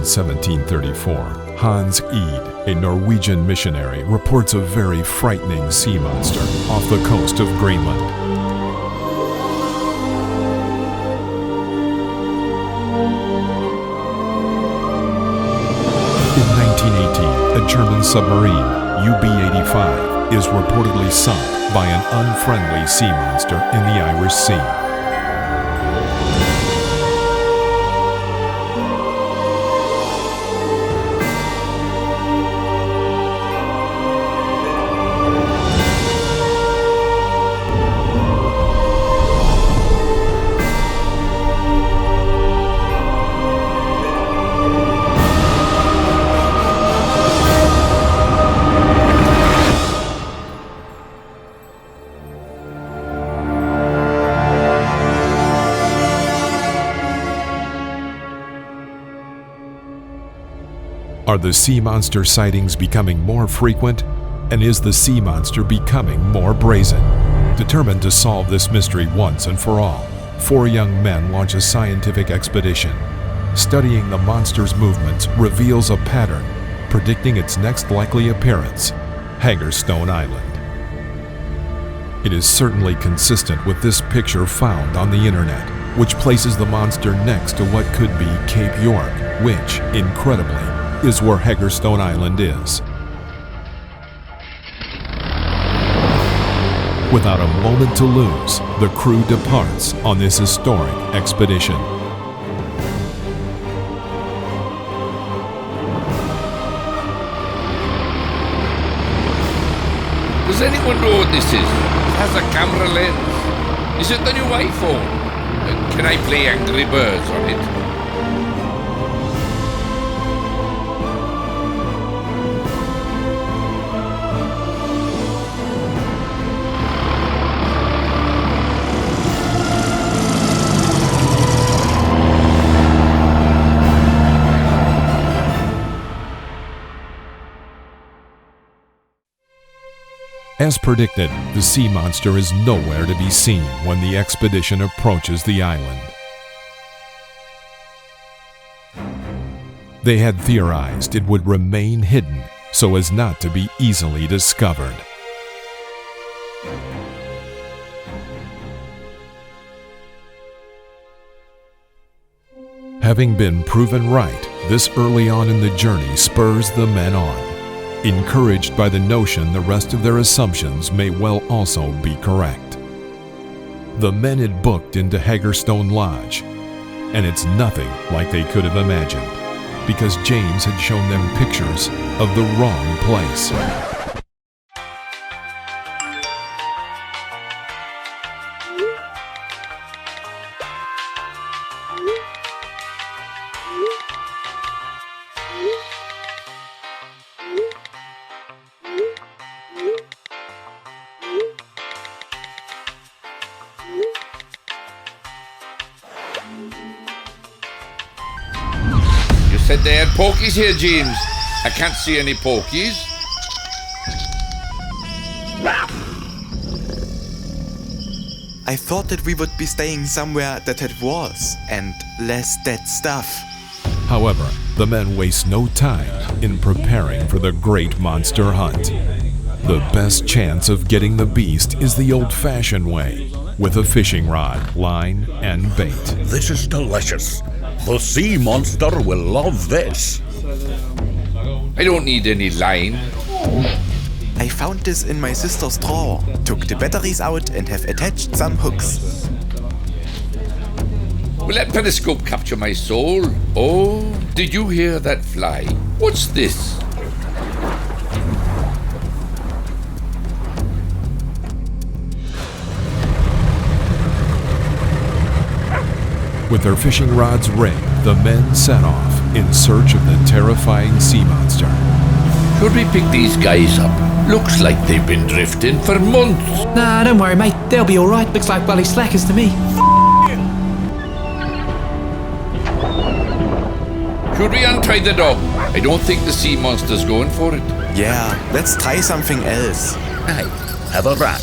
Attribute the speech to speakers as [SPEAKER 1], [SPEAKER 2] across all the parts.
[SPEAKER 1] in 1734, Hans Ede, a Norwegian missionary, reports a very frightening sea monster off the coast of Greenland. In 1918, a German submarine, UB-85, is reportedly sunk by an unfriendly sea monster in the Irish Sea. Are the sea monster sightings becoming more frequent? And is the sea monster becoming more brazen? Determined to solve this mystery once and for all, 4 young men launch a scientific expedition. Studying the monster's movements reveals a pattern, predicting its next likely appearance, Haggerstone Island. It is certainly consistent with this picture found on the internet, which places the monster next to what could be Cape York, which, incredibly, is where Haggerstone Island is. Without a moment to lose, the crew departs on this historic expedition.
[SPEAKER 2] Does anyone know what this is? It has a camera lens. Is it the new iPhone? Can I play Angry Birds on it?
[SPEAKER 1] As predicted, the sea monster is nowhere to be seen when the expedition approaches the island. They had theorized it would remain hidden so as not to be easily discovered. Having been proven right, this early on in the journey spurs the men on, encouraged by the notion the rest of their assumptions may well also be correct. The men had booked into Haggerstone Lodge, and it's nothing like they could have imagined, because James had shown them pictures of the wrong place.
[SPEAKER 2] You said they had porkies here, James. I can't see any porkies.
[SPEAKER 3] I thought that we would be staying somewhere that had walls and less dead stuff.
[SPEAKER 1] However, the men waste no time in preparing for the great monster hunt. The best chance of getting the beast is the old-fashioned way, with a fishing rod, line, and bait.
[SPEAKER 4] This is delicious. The sea monster will love this.
[SPEAKER 2] I don't need any line.
[SPEAKER 3] I found this in my sister's drawer, took the batteries out and have attached some hooks.
[SPEAKER 2] Will that periscope capture my soul? Oh, did you hear that fly? What's this?
[SPEAKER 1] With their fishing rods rigged, the men set off in search of the terrifying sea monster.
[SPEAKER 2] Should we pick these guys up? Looks like they've been drifting for months.
[SPEAKER 5] Nah, don't worry, mate. They'll be alright. Looks like bloody slackers to me.
[SPEAKER 2] Should we untie the dog? I don't think the sea monster's going for it.
[SPEAKER 3] Yeah, let's try something else.
[SPEAKER 4] Hey, have a rat.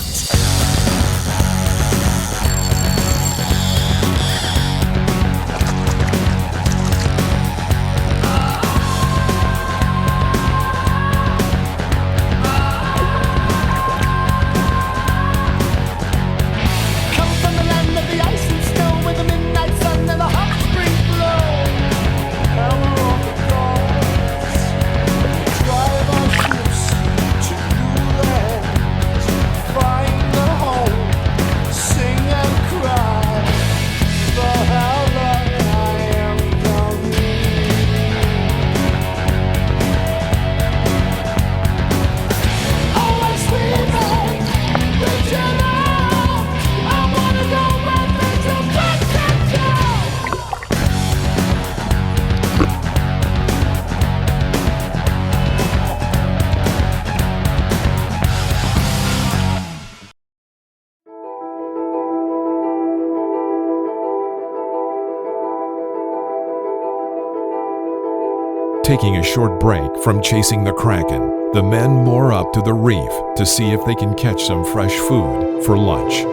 [SPEAKER 1] Taking a short break from chasing the kraken, the men moor up to the reef to see if they can catch some fresh food for lunch.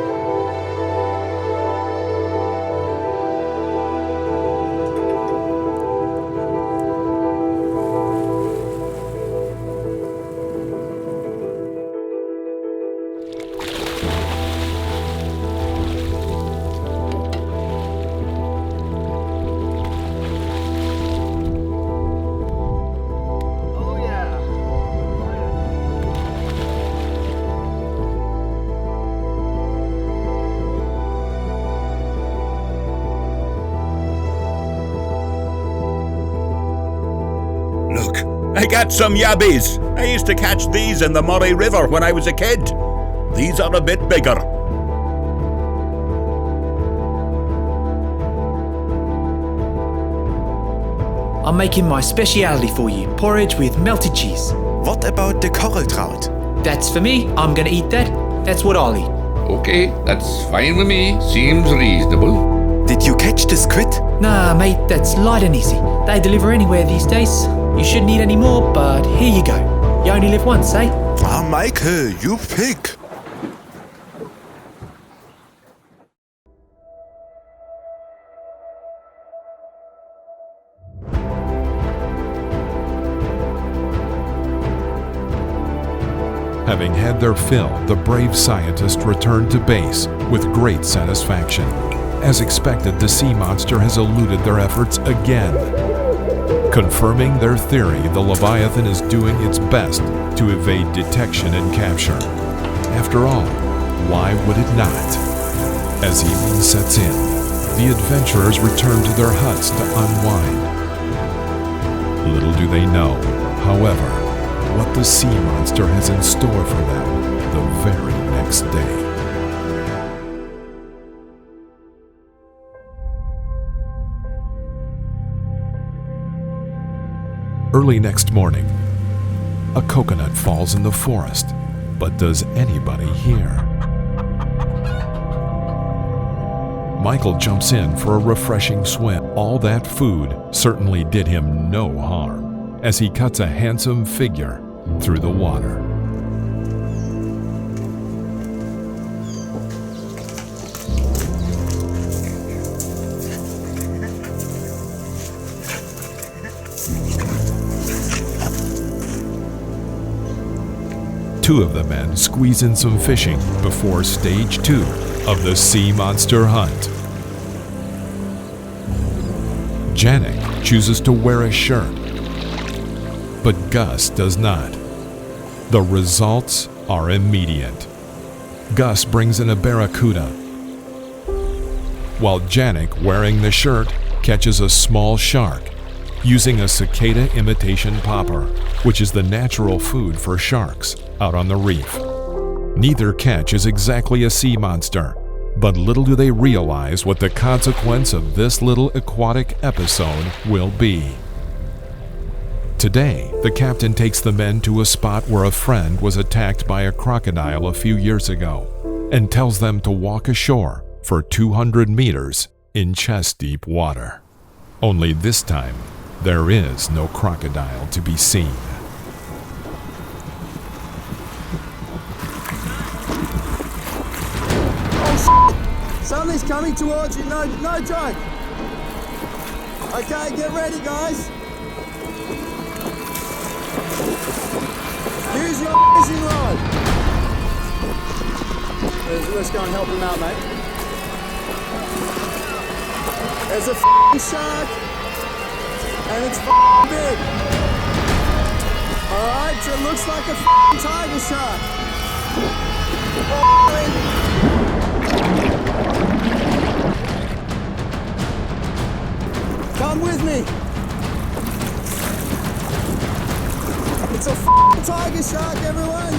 [SPEAKER 4] Look, I got some yabbies. I used to catch these in the Murray River when I was a kid. These are a bit bigger.
[SPEAKER 5] I'm making my speciality for you, porridge with melted cheese.
[SPEAKER 3] What about the coral trout?
[SPEAKER 5] That's for me. I'm gonna eat that. That's what I'll eat.
[SPEAKER 2] Okay, that's fine with me. Seems reasonable.
[SPEAKER 3] Did you catch the squid?
[SPEAKER 5] Nah, mate, that's light and easy. They deliver anywhere these days. You shouldn't eat any more, but here you go. You only live once, eh?
[SPEAKER 3] Ah, Michael, you pig!
[SPEAKER 1] Having had their fill, the brave scientists returned to base with great satisfaction. As expected, the sea monster has eluded their efforts again. Confirming their theory, the Leviathan is doing its best to evade detection and capture. After all, why would it not? As evening sets in, the adventurers return to their huts to unwind. Little do they know, however, what the sea monster has in store for them the very next day. Early next morning, a coconut falls in the forest, but does anybody hear? Michael jumps in for a refreshing swim. All that food certainly did him no harm, as he cuts a handsome figure through the water. Two of the men squeeze in some fishing before stage 2 of the sea monster hunt. Janik chooses to wear a shirt, but Gus does not. The results are immediate. Gus brings in a barracuda, while Janik, wearing the shirt, catches a small shark using a cicada imitation popper, which is the natural food for sharks out on the reef. Neither catch is exactly a sea monster, but little do they realize what the consequence of this little aquatic episode will be. Today, the captain takes the men to a spot where a friend was attacked by a crocodile a few years ago and tells them to walk ashore for 200 meters in chest-deep water. Only this time, there is no crocodile to be seen.
[SPEAKER 6] Something's coming towards you, no joke. Okay, get ready, guys. Use your fishing rod. Let's go and help him out, mate. There's a shark, and it's big. Alright, so it looks like a tiger shark. Come with me. It's a tiger shark, everyone.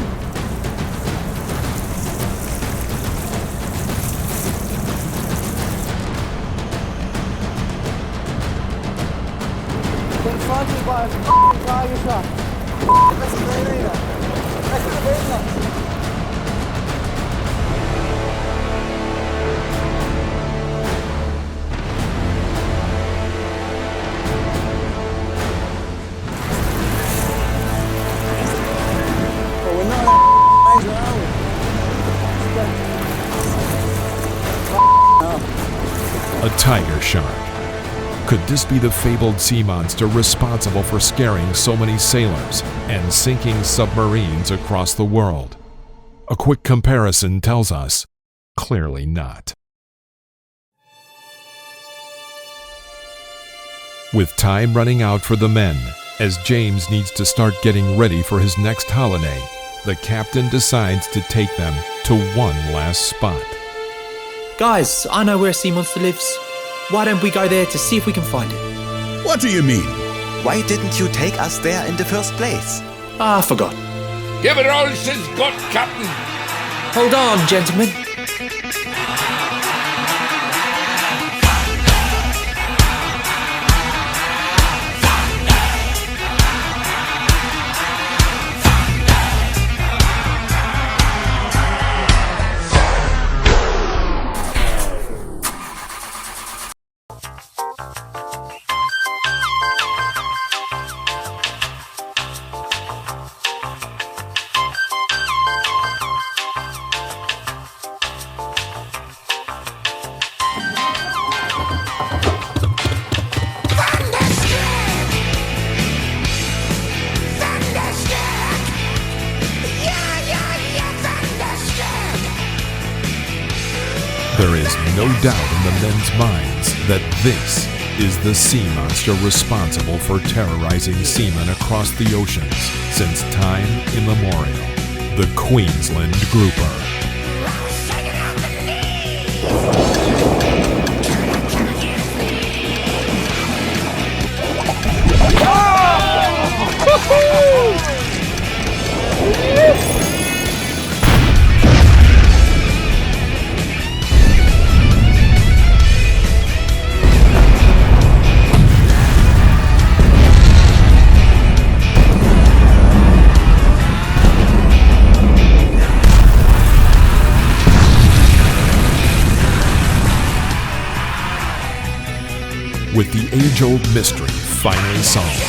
[SPEAKER 6] Confronted by a tiger shark. That's a veneno. That's a veneno.
[SPEAKER 1] A tiger shark. Could this be the fabled sea monster responsible for scaring so many sailors and sinking submarines across the world? A quick comparison tells us, clearly not. With time running out for the men, as James needs to start getting ready for his next holiday, the captain decides to take them to one last spot.
[SPEAKER 5] Guys, I know where a sea monster lives. Why don't we go there to see if we can find it?
[SPEAKER 4] What do you mean?
[SPEAKER 3] Why didn't you take us there in the first place?
[SPEAKER 5] I forgot.
[SPEAKER 2] Give it all she's got, Captain.
[SPEAKER 5] Hold on, gentlemen.
[SPEAKER 1] There is no doubt in the men's minds that this is the sea monster responsible for terrorizing seamen across the oceans since time immemorial. The Queensland Grouper. With the age-old mystery finally solved,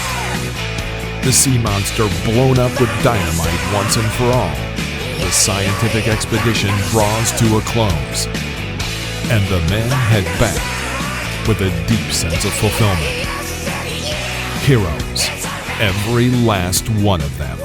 [SPEAKER 1] the sea monster blown up with dynamite once and for all, the scientific expedition draws to a close, and the men head back with a deep sense of fulfillment. Heroes, every last one of them.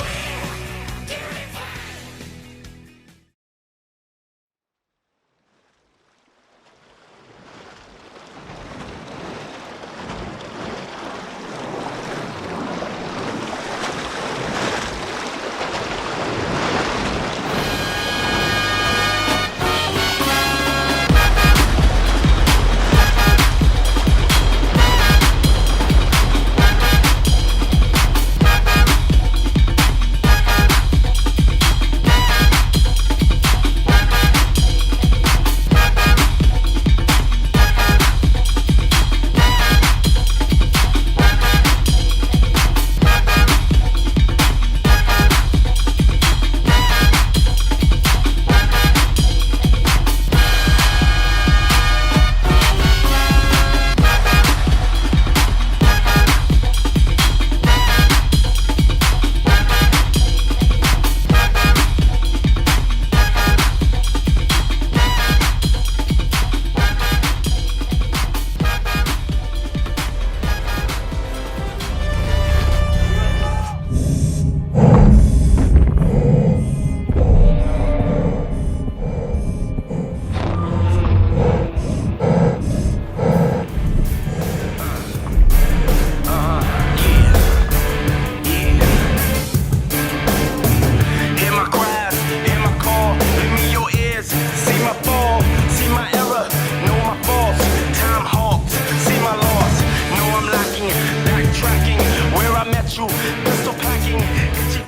[SPEAKER 7] Pistol packing, itchy